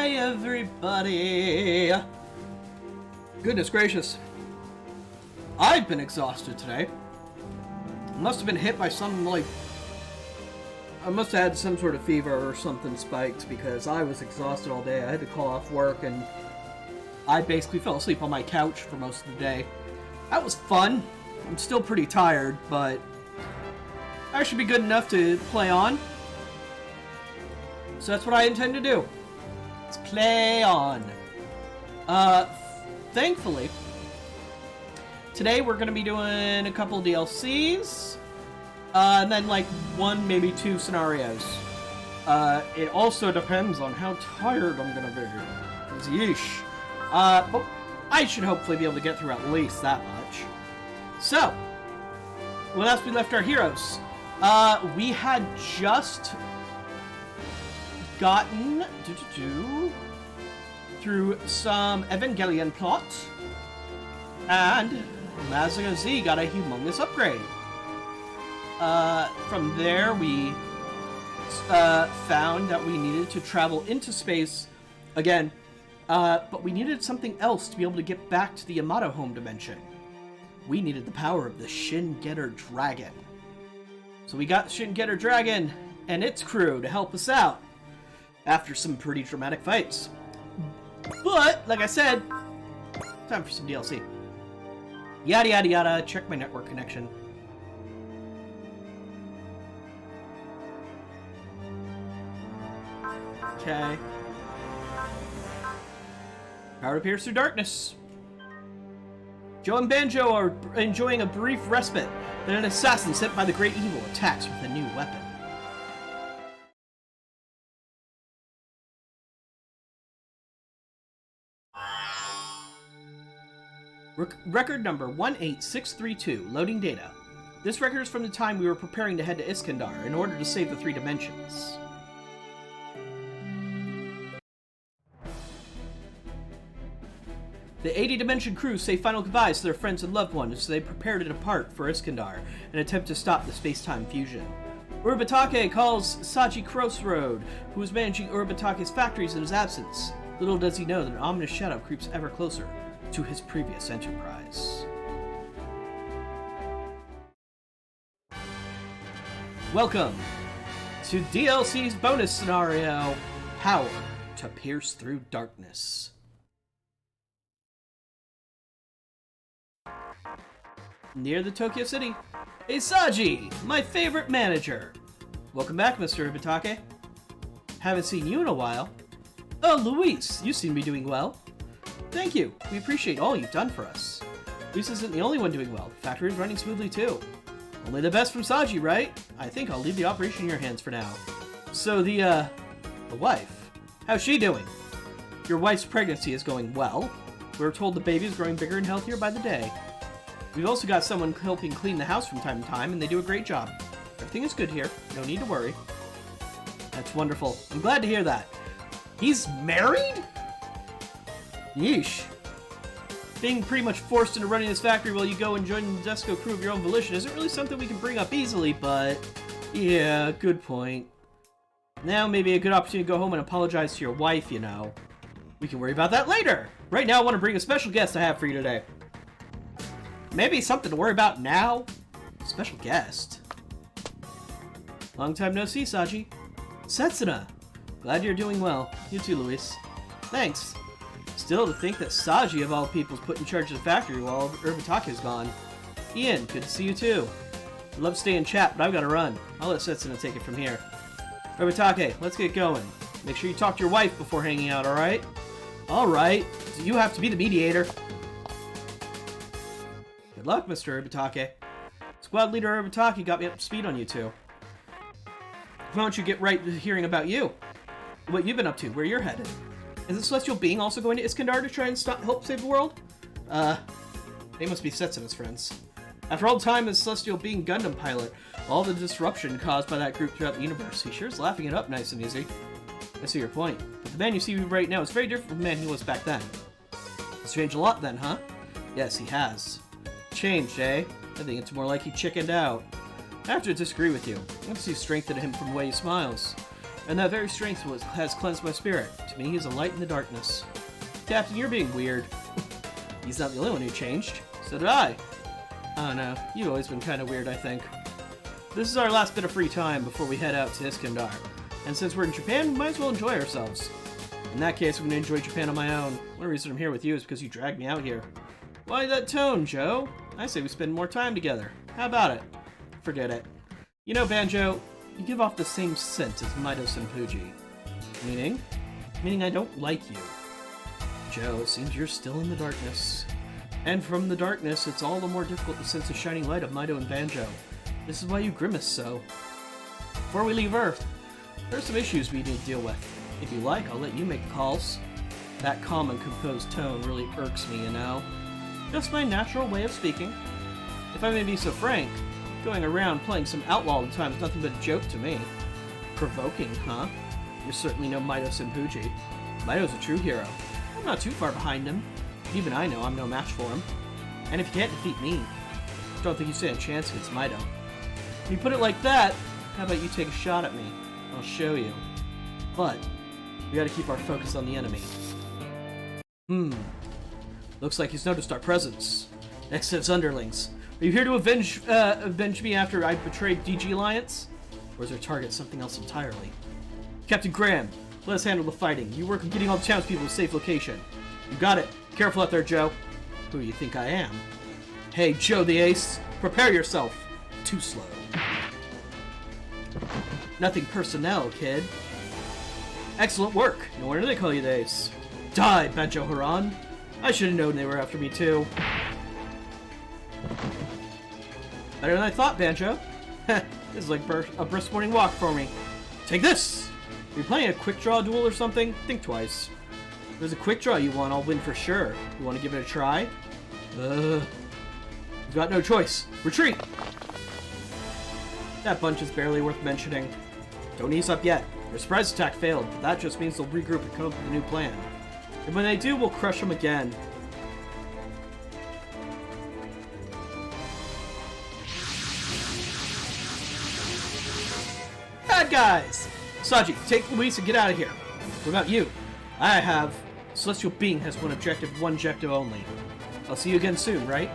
Hi, everybody! Goodness gracious. I've been exhausted today. Must have been hit by some, I must have had some sort of fever or something spiked because I was exhausted all day. I had to call off work and I basically fell asleep on my couch for most of the day. That was fun. I'm still pretty tired, but I should be good enough to play on. So that's what I intend to do. Let's play on. Thankfully, today we're going to be doing a couple DLCs, and then like one, maybe two scenarios. It also depends on how tired I'm going to be. Yeesh. But I should hopefully be able to get through at least that much. So, when last we left our heroes, we had just gotten through some Evangelion plot, and Mazinger Z got a humongous upgrade. From there, we found that we needed to travel into space again, but we needed something else to be able to get back to the Yamato home dimension. We needed the power of the Shin Getter Dragon. So we got Shin Getter Dragon and its crew to help us out after some pretty dramatic fights. But, like I said, time for some DLC. Yada yada yada, check my network connection. Okay. Power to pierce through darkness. Joe and Banjo are enjoying a brief respite, then an assassin sent by the Great Evil attacks with a new weapon. Record number 18632, loading data. This record is from the time we were preparing to head to Iskandar in order to save the three dimensions. The 80 Dimension crew say final goodbyes to their friends and loved ones as they prepare to depart for Iskandar and attempt to stop the space-time fusion. Urobatake calls Saji Crossroad, who is managing Urobatake's factories in his absence. Little does he know that an ominous shadow creeps ever closer to his previous enterprise. Welcome to DLC's bonus scenario, Power to Pierce Through Darkness. Near the Tokyo City, hey Saji, my favorite manager. Welcome back, Mr. Urobatake. Haven't seen you in a while. Oh, Luis, you seem to be doing well. Thank you. We appreciate all you've done for us. Luis isn't the only one doing well. The factory is running smoothly too. Only the best from Saji, right? I think I'll leave the operation in your hands for now. So the wife, how's she doing? Your wife's pregnancy is going well. We were told the baby is growing bigger and healthier by the day. We've also got someone helping clean the house from time to time, and they do a great job. Everything is good here. No need to worry. That's wonderful. I'm glad to hear that. He's married? Yeesh. Being pretty much forced into running this factory while you go and join the Desco crew of your own volition isn't really something we can bring up easily, but yeah, good point. Now maybe a good opportunity to go home and apologize to your wife, you know. We can worry about that later. Right now I want to bring a special guest I have for you today. Maybe something to worry about now? Special guest. Long time no see, Saji. Setsuna. Glad you're doing well. You too, Luis. Thanks. Still, to think that Saji, of all people, is put in charge of the factory while Urobatake is gone. Ian, good to see you too. I'd love to stay and chat, but I've got to run. I'll let Setsuna take it from here. Urobatake, let's get going. Make sure you talk to your wife before hanging out, alright? Alright. You have to be the mediator. Good luck, Mr. Urobatake. Squad leader Urobatake got me up to speed on you two. Why don't you get right to hearing about you? What you've been up to, where you're headed. Is the Celestial Being also going to Iskandar to try and help save the world? They must be Setsuna's friends. After all the time as Celestial Being Gundam pilot, all the disruption caused by that group throughout the universe, he sure is laughing it up nice and easy. I see your point. But the man you see right now is very different from the man he was back then. He's changed a lot then, huh? Yes, he has. Changed, eh? I think it's more like he chickened out. I have to disagree with you. I don't see strength in him from the way he smiles. And that very strength has cleansed my spirit. To me, he's a light in the darkness. Captain, you're being weird. He's not the only one who changed. So did I. Oh no, you've always been kind of weird, I think. This is our last bit of free time before we head out to Iskandar. And since we're in Japan, we might as well enjoy ourselves. In that case, I'm going to enjoy Japan on my own. One reason I'm here with you is because you dragged me out here. Why that tone, Joe? I say we spend more time together. How about it? Forget it. You know, Banjo, you give off the same scent as Mido Senpuji. Meaning? Meaning I don't like you. Joe, it seems you're still in the darkness. And from the darkness, it's all the more difficult to sense the shining light of Mido and Banjo. This is why you grimace so. Before we leave Earth, there are some issues we need to deal with. If you like, I'll let you make calls. That calm and composed tone really irks me, you know? Just my natural way of speaking. If I may be so frank, going around playing some outlaw all the time is nothing but a joke to me. Provoking, huh? You're certainly no Mido Senpuji. Mido's a true hero. I'm not too far behind him. Even I know I'm no match for him. And if you can't defeat me, I don't think you stand a chance against Mido. When you put it like that, how about you take a shot at me? I'll show you. But we gotta keep our focus on the enemy. Looks like he's noticed our presence. Exodus underlings. Are you here to avenge me after I betrayed DG Alliance? Or is our target something else entirely? Captain Graham, let us handle the fighting. You work on getting all the townspeople to a safe location. You got it. Careful out there, Joe. Who do you think I am? Hey, Joe the Ace, prepare yourself. Too slow. Nothing personnel, kid. Excellent work. No wonder they call you the Ace. Die, Banjo Haran. I should have known they were after me, too. Better than I thought, Banjo. This is like a brisk morning walk for me. Take this! Are you playing a quick draw duel or something? Think twice. If there's a quick draw you want, I'll win for sure. You want to give it a try? You've got no choice. Retreat! That bunch is barely worth mentioning. Don't ease up yet. Their surprise attack failed, but that just means they'll regroup and come up with a new plan. And when they do, we'll crush them again. Bad guys! Saji, take Luis and get out of here. What about you? I have... Celestial Being has one objective only. I'll see you again soon, right?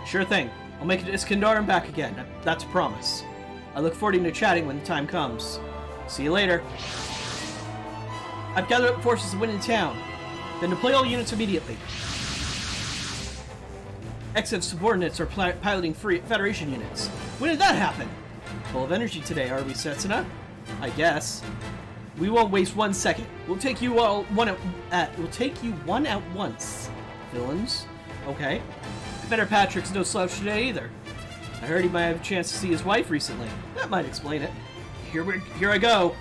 Sure thing. I'll make it to Iskandar and back again. That's a promise. I look forward to chatting when the time comes. See you later. I've gathered up forces to win in town. Then deploy all units immediately. Exif subordinates are piloting Federation units. When did that happen? Full of energy today, are we, Setsuna? I guess. We won't waste 1 second. We'll take you one out once. Villains. Okay. Better Patrick's no slouch today either. I heard he might have a chance to see his wife recently. That might explain it. Here I go.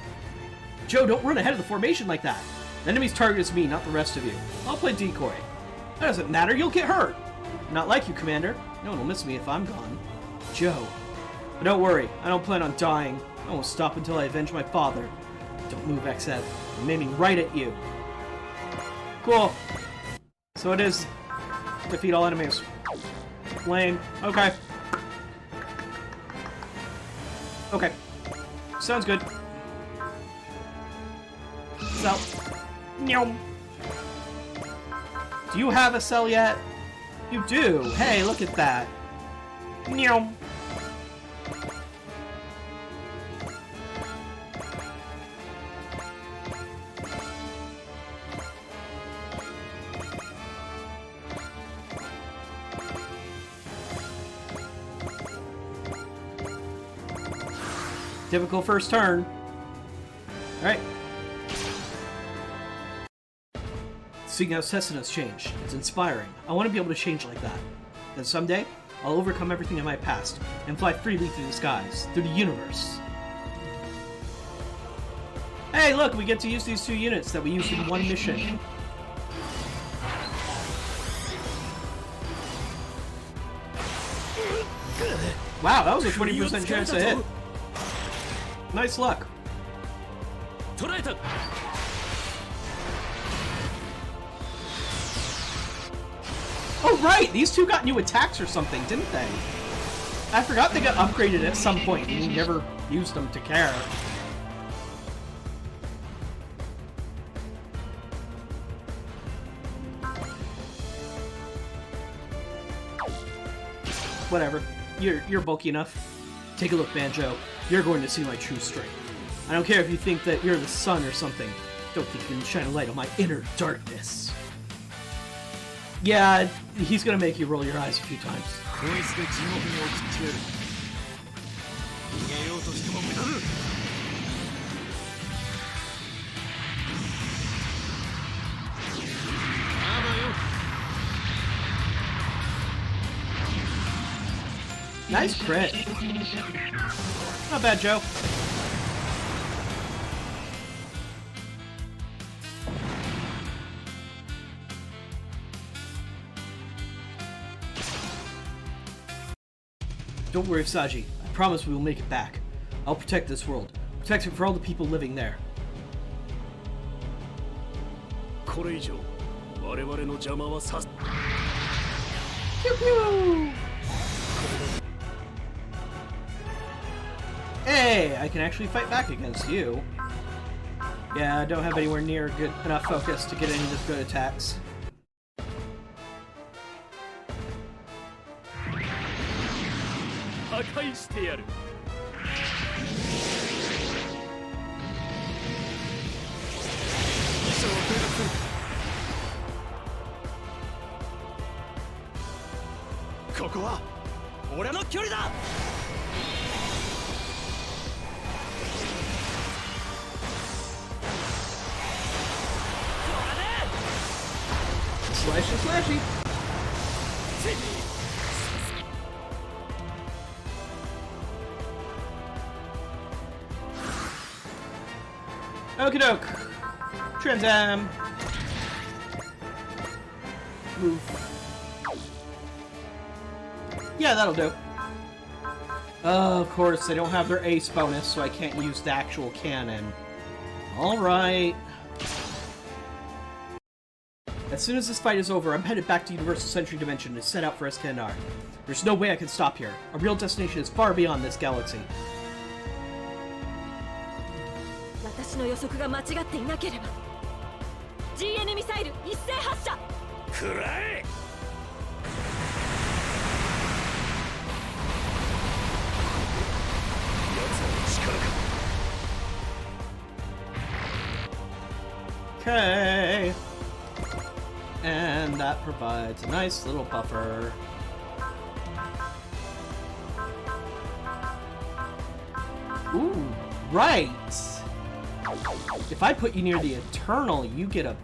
Joe, don't run ahead of the formation like that. The enemy's target is me, not the rest of you. I'll play decoy. That doesn't matter, you'll get hurt. Not like you, Commander. No one will miss me if I'm gone. Joe. But don't worry, I don't plan on dying. I won't stop until I avenge my father. Don't move, XF. I'm aiming right at you. Cool. So it is defeat all enemies. Lame. Okay. Okay. Sounds good. So. Do you have a cell yet? You do. Hey, look at that. Typical first turn. Alright. Seeing how Setsuna's changed, it's inspiring. I want to be able to change like that. And someday, I'll overcome everything in my past and fly freely through the skies, through the universe. Hey, look, we get to use these 2 units that we used in one mission. Wow, that was a 20% chance to hit. Nice luck. Oh right, these 2 got new attacks or something, didn't they? I forgot they got upgraded at some point and we never used them to care. whatever. You're bulky enough. Take a look, Banjo. You're going to see my true strength. I don't care if you think that you're the sun or something. Don't think you can shine a light on my inner darkness. Yeah, he's gonna make you roll your eyes a few times. Nice crit. Not bad, Joe. Don't worry, Saji. I promise we will make it back. I'll protect this world. Protect it for all the people living there. Pew pew! Hey, I can actually fight back against you. Yeah, I don't have anywhere near good enough focus to get any of the good attacks. Slashy, slashy. Okie doke. Transam. Move. Yeah, that'll do. Of course, they don't have their ace bonus, so I can't use the actual cannon. Alright. As soon as this fight is over, I'm headed back to Universal Century Dimension to set out for Escandar. There's no way I can stop here. Our real destination is far beyond this galaxy. 私の予測が間違っていなければ GN ミサイル一斉発射くらえ奴らの力か Okay. And that provides a nice little buffer. Ooh, right! If I put you near the Eternal, you get a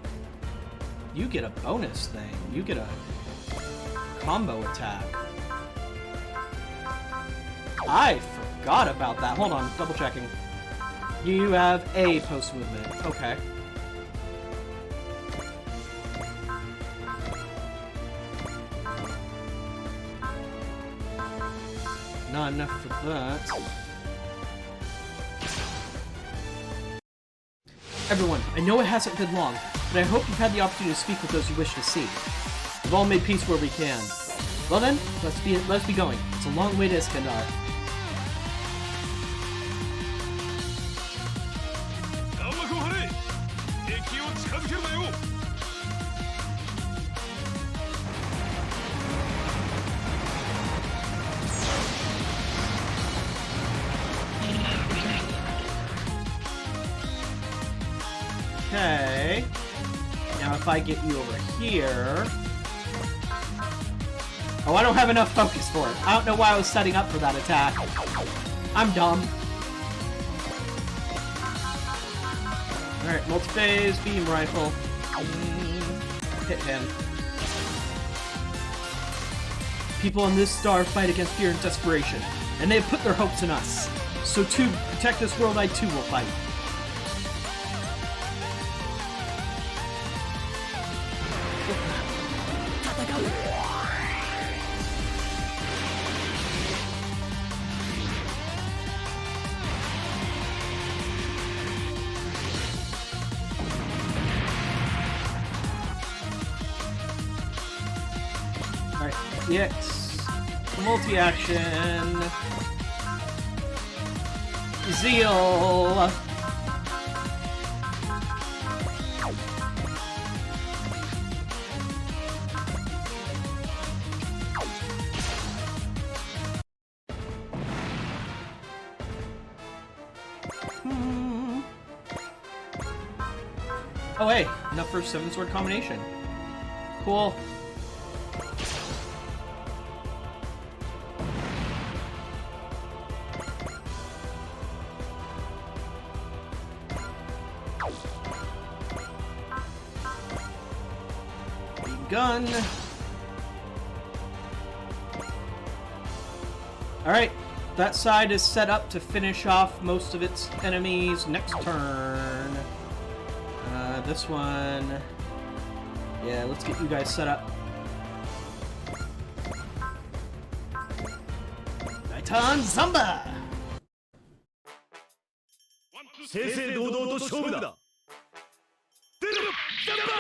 bonus thing. You get a combo attack. I forgot about that. Hold on, double checking. You have a post movement. Okay. Not enough for that. Everyone, I know it hasn't been long, but I hope you've had the opportunity to speak with those you wish to see. We've all made peace where we can. Well then, let's be going. It's a long way to Escandar. Okay. Now if I get you over here... Oh, I don't have enough focus for it. I don't know why I was setting up for that attack. I'm dumb. Alright, multi-phase, beam rifle. Hit him. People in this star fight against fear and desperation, and they have put their hopes in us. So to protect this world, I too will fight. Alright, EX, multi-action, Zeal, Oh hey, enough for a 7-sword combination. Cool. Gun. Alright, that side is set up to finish off most of its enemies next turn. This one... Yeah, let's get you guys set up. Titan Zamba! 正々堂々と勝負だ。出る！ジャンバー！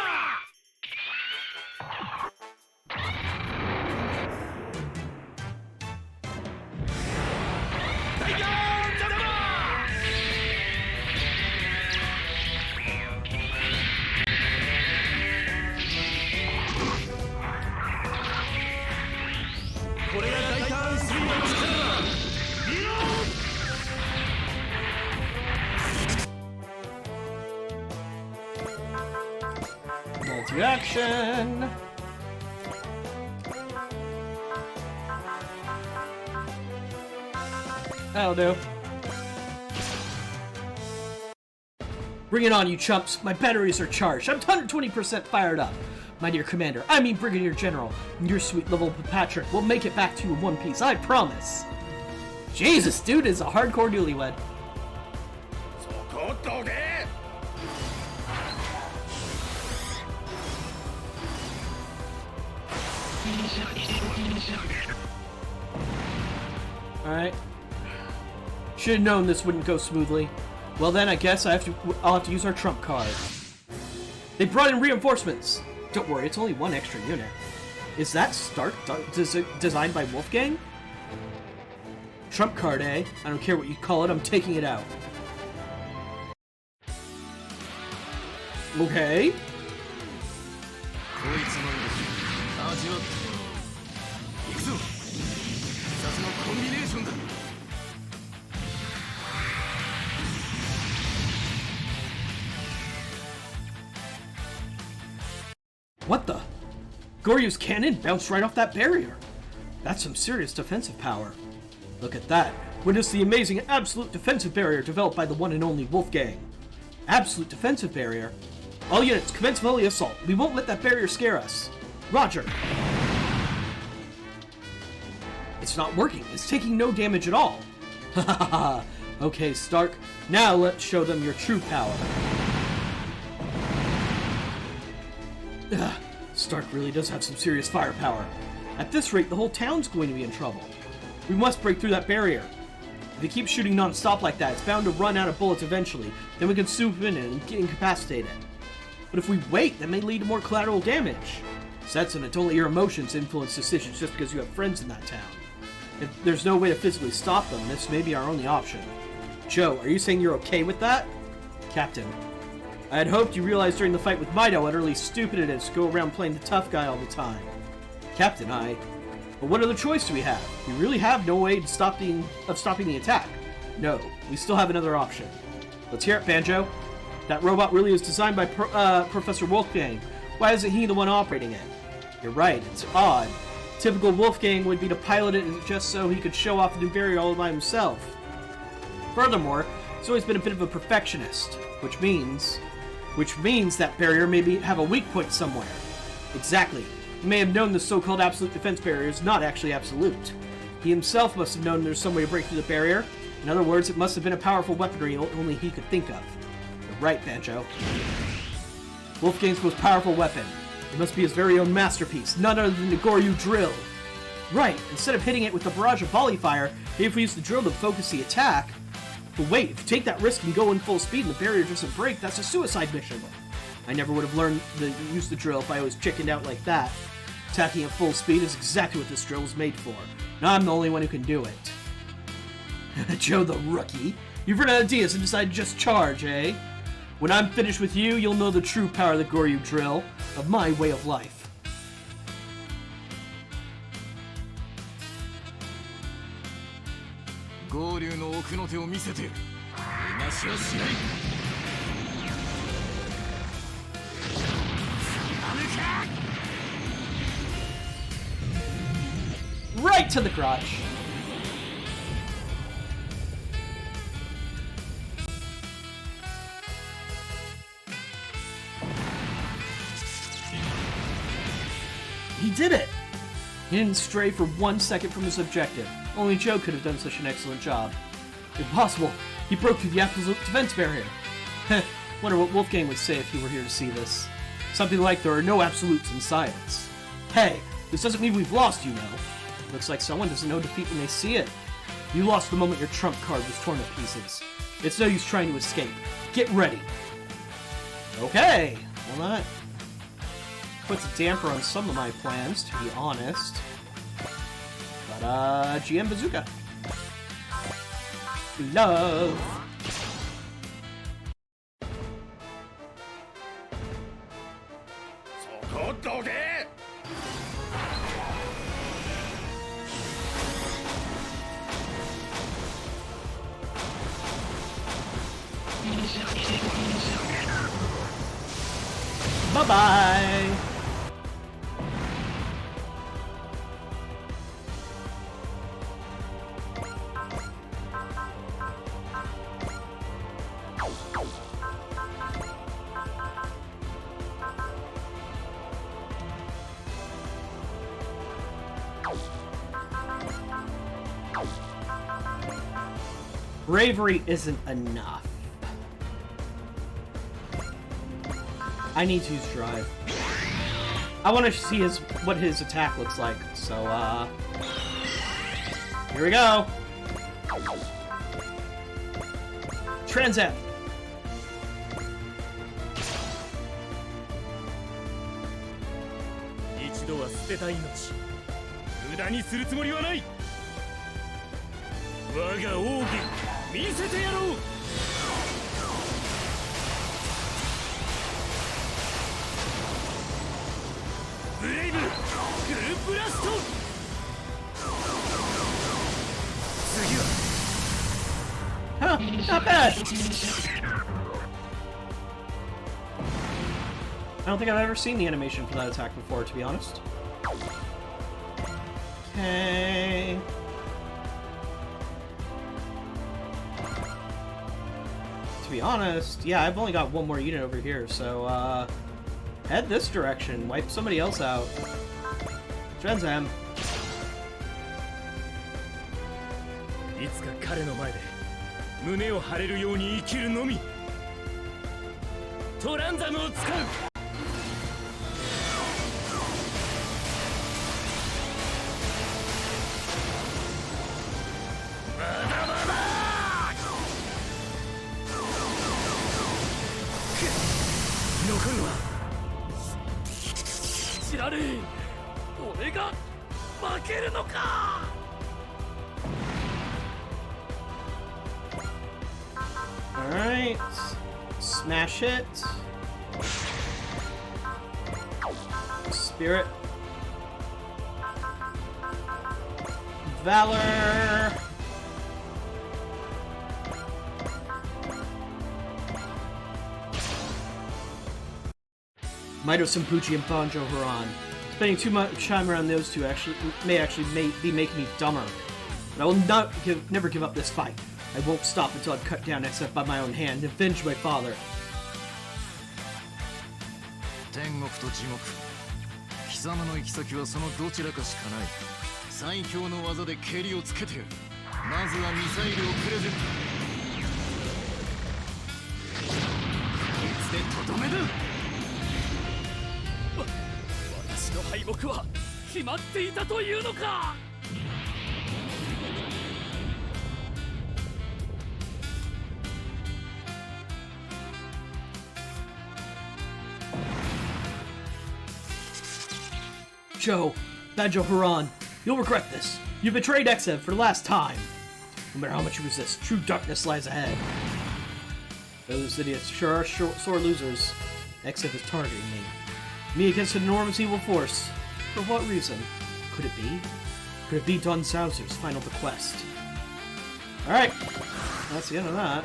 これがタイターン3の力だ。見ろ！ Multi-action! That'll do. Bring it on, you chumps! My batteries are charged. I'm 120% fired up. My dear Commander, I mean Brigadier General, your sweet little Patrick will make it back to you in one piece, I promise. Jesus, dude is a hardcore newlywed. Alright. Should have known this wouldn't go smoothly. Well then, I guess I'll have to use our trump card. They brought in reinforcements! Don't worry, it's only one extra unit. Is that Stark designed by Wolfgang? Trump card, eh? I don't care what you call it, I'm taking it out. Okay. What the? Goryu's cannon bounced right off that barrier. That's some serious defensive power. Look at that. Witness the amazing absolute defensive barrier developed by the one and only Wolfgang. Absolute defensive barrier? All units, commence volley assault. We won't let that barrier scare us. Roger. It's not working. It's taking no damage at all. Hahaha. Okay, Stark. Now let's show them your true power. Ugh, Stark really does have some serious firepower. At this rate, the whole town's going to be in trouble. We must break through that barrier. If he keeps shooting non-stop like that, it's bound to run out of bullets eventually. Then we can swoop in and incapacitate it. But if we wait, that may lead to more collateral damage. Setsun, it's only your emotions influence decisions just because you have friends in that town. If there's no way to physically stop them, this may be our only option. Joe, are you saying you're okay with that? Captain, I had hoped you realized during the fight with Mido how utterly stupid it is to go around playing the tough guy all the time. Captain, But what other choice do we have? We really have no way to stopping the attack. No, we still have another option. Let's hear it, Banjo. That robot really is designed by Professor Wolfgang. Why isn't he the one operating it? You're right, it's odd. Typical Wolfgang would be to pilot it just so he could show off the new barrier all by himself. Furthermore, he's always been a bit of a perfectionist, which means that barrier maybe have a weak point somewhere. Exactly. He may have known the so-called absolute defense barrier is not actually absolute. He himself must have known there's some way to break through the barrier. In other words, it must have been a powerful weaponry only he could think of. You're right, Banjo. Wolfgang's most powerful weapon. It must be his very own masterpiece, none other than the Goryu drill. Right, instead of hitting it with the barrage of volley fire, maybe if we use the drill to focus the attack. But wait, if you take that risk and go in full speed and the barrier doesn't break, that's a suicide mission. I never would have learned to use the drill if I was chickened out like that. Attacking at full speed is exactly what this drill is made for. Now I'm the only one who can do it. Joe the rookie, you've run out of ideas and decided to just charge, eh? When I'm finished with you, you'll know the true power of the Goryu drill, of my way of life. Goryuの奥の手を見せてやる。逃がしはしない。Right to the crotch. He did it! He didn't stray for 1 second from his objective. Only Joe could have done such an excellent job. Impossible! He broke through the absolute defense barrier! Heh, wonder what Wolfgang would say if he were here to see this. Something like there are no absolutes in science. Hey, this doesn't mean we've lost, you know. Looks like someone doesn't know defeat when they see it. You lost the moment your trump card was torn to pieces. It's no use trying to escape. Get ready! Okay, well that puts a damper on some of my plans, to be honest. But, GM Bazooka. Love! Bye-bye! Bravery isn't enough. I need to use Drive. I want to see what his attack looks like, so, here we go! Transat! 一度は捨てた命、無駄にするつもりはない。我が奥義、見せてやろう。ブレイブ、グルブラスト。次は。Huh, not bad! I don't think I've ever seen the animation for that attack before, to be honest. Okay. To be honest, yeah, I've only got one more unit over here, so, head this direction, wipe somebody else out. Genzam. いつか彼の前で胸を張れるように生きるのみ。トランザムを使う。残るは知られん。俺が負けるのか。Alright. Smash it. Spirit. Valor. Mito Sampucci and Banjo Haran. Spending too much time around those two may be making me dumber. But I will never give up this fight. I won't stop until I've cut down XF by my own hand and avenged my father. 天国と地獄、貴様の行き先はそのどちらかしかない。最強の技で蹴りをつけてやる。まずはミサイルをプレゼント。いつでとどめだ。私の敗北は決まっていたというのか。Joe, Banjo Haran, you'll regret this. You betrayed XF for the last time. No matter how much you resist, true darkness lies ahead. Those idiots sure are sore losers. XF is targeting me. Me against an enormous evil force. For what reason? Could it be? Could it be Don Saucer's final bequest? Alright, that's the end of that.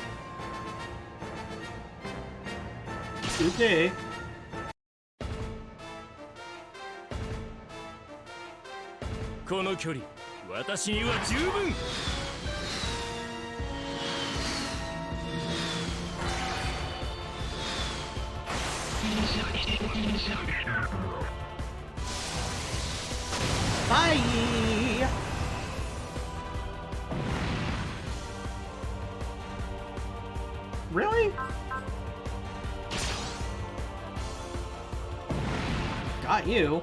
この距離私には十分。Bye! Really? Got you.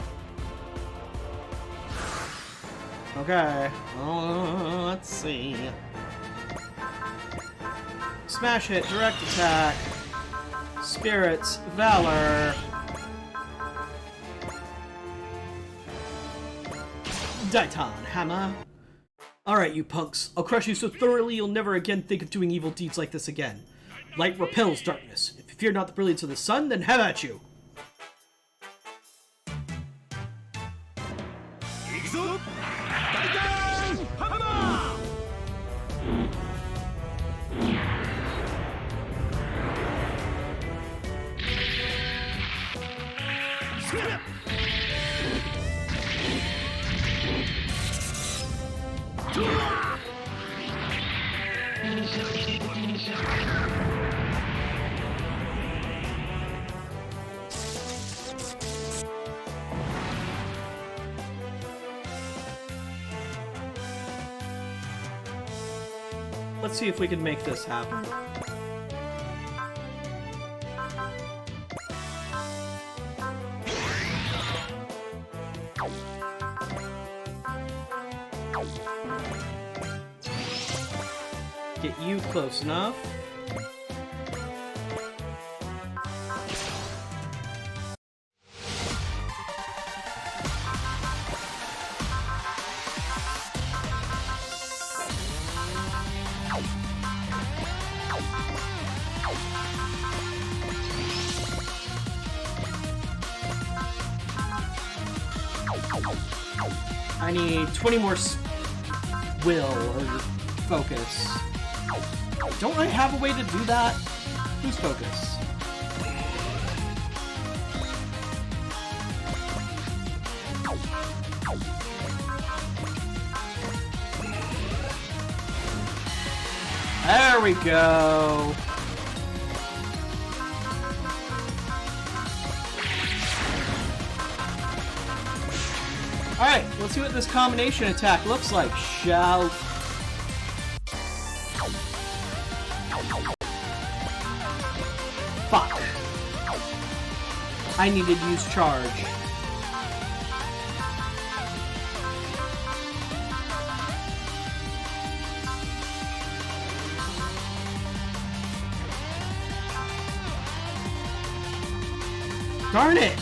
Okay. Let's see. Smash hit, direct attack. Spirits, Valor. Daiton Hammer. Alright, you punks. I'll crush you so thoroughly you'll never again think of doing evil deeds like this again. Light repels darkness. If you fear not the brilliance of the sun, then have at you! Let's see if we can make this happen. Get you close enough. I need 20 more will or focus. Don't I have a way to do that? Who's focus? There we go. Alright, let's see what this combination attack looks like, shall... Fuck. I needed to use charge. Darn it!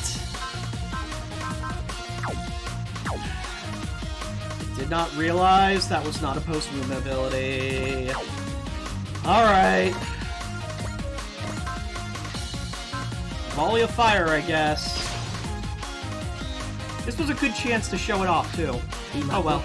Did not realize that was not a post-move ability. Alright. Volley of fire, I guess. This was a good chance to show it off, too. Oh well.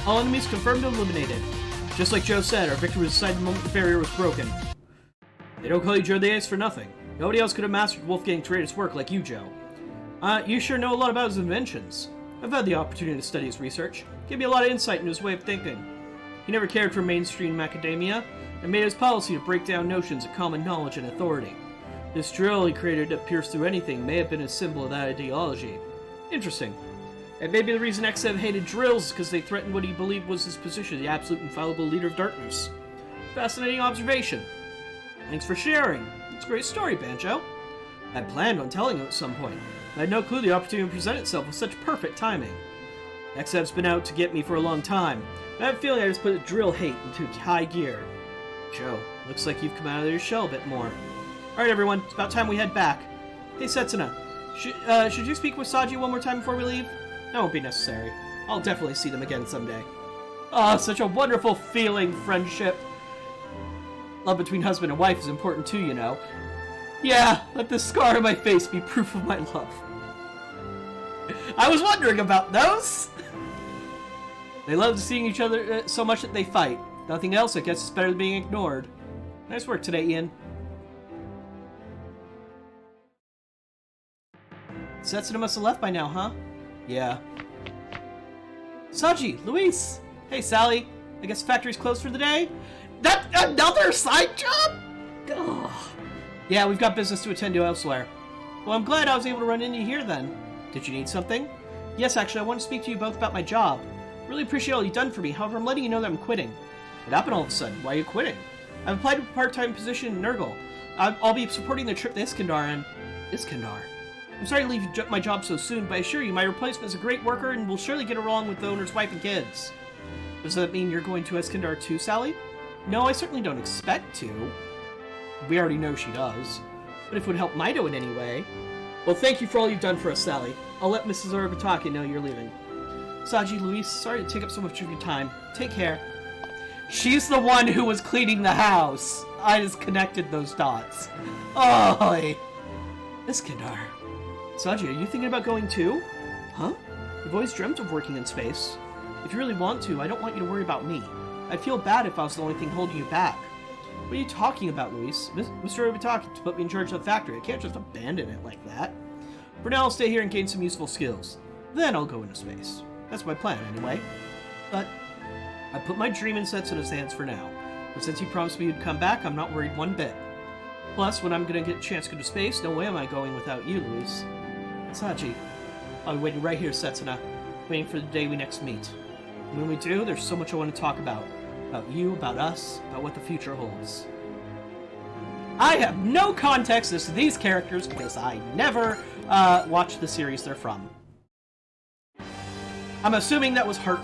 All enemies confirmed and eliminated. Just like Joe said, our victory was decided the moment the barrier was broken. They don't call you Joe the Ace for nothing. Nobody else could have mastered Wolfgang's greatest work like you, Joe. You sure know a lot about his inventions. I've had the opportunity to study his research. Gave me a lot of insight into his way of thinking. He never cared for mainstream academia, and made his policy to break down notions of common knowledge and authority. This drill he created to pierce through anything may have been a symbol of that ideology. Interesting. And maybe the reason Exev hated drills is because they threatened what he believed was his position, the absolute infallible leader of darkness. Fascinating observation. Thanks for sharing. It's a great story, Banjo. I planned on telling you at some point. I had no clue the opportunity would present itself with such perfect timing. Exev's been out to get me for a long time. I have a feeling I just put drill hate into high gear. Joe, Looks like you've come out of your shell a bit more. Alright everyone, it's about time we head back. Hey Setsuna, should you speak with Saji one more time before we leave? That won't be necessary. I'll definitely see them again someday. Ah, such a wonderful feeling, friendship. Love between husband and wife is important too, you know. Yeah, let this scar on my face be proof of my love. I was wondering about those! They love seeing each other so much that they fight. Nothing else, I guess it's better than being ignored. Nice work today, Ian. Setsuna must have left by now, huh? Yeah. Saji, Luis! Hey, Sally. I guess the factory's closed for the day? That another side job? Ugh. Yeah, we've got business to attend to elsewhere. Well, I'm glad I was able to run into you here then. Did you need something? Yes, actually, I want to speak to you both about my job. Really appreciate all you've done for me, however, I'm letting you know that I'm quitting. What happened all of a sudden? Why are you quitting? I've applied to a part-time position in Nurgle. I'll be supporting the trip to Iskandar and... Iskandar? I'm sorry to leave my job so soon, but I assure you my replacement is a great worker and will surely get along with the owner's wife and kids. Does that mean you're going to Iskandar too, Sally? No, I certainly don't expect to. We already know she does. But if it would help Mido in any way... Well, thank you for all you've done for us, Sally. I'll let Mrs. Urabatake know you're leaving. Saji, Luis, sorry to take up so much of your time. Take care. She's the one who was cleaning the house. I just connected those dots. Oh, Iskandar. Saji, are you thinking about going too? Huh? You've always dreamt of working in space. If you really want to, I don't want you to worry about me. I'd feel bad if I was the only thing holding you back. What are you talking about, Luis? Mr. Urabatake put me in charge of the factory. I can't just abandon it like that. For now, I'll stay here and gain some useful skills. Then I'll go into space. That's my plan, anyway. But I put my dream in Setsuna's hands for now. But since he promised me he'd come back, I'm not worried one bit. Plus, when I'm gonna get a chance to go to space, no way am I going without you, Luis. Saji, I'll be waiting right here, Setsuna. Waiting for the day we next meet. And when we do, there's so much I want to talk about. About you, about us, about what the future holds. I have no context as to these characters because I never watched the series they're from. I'm assuming that was heart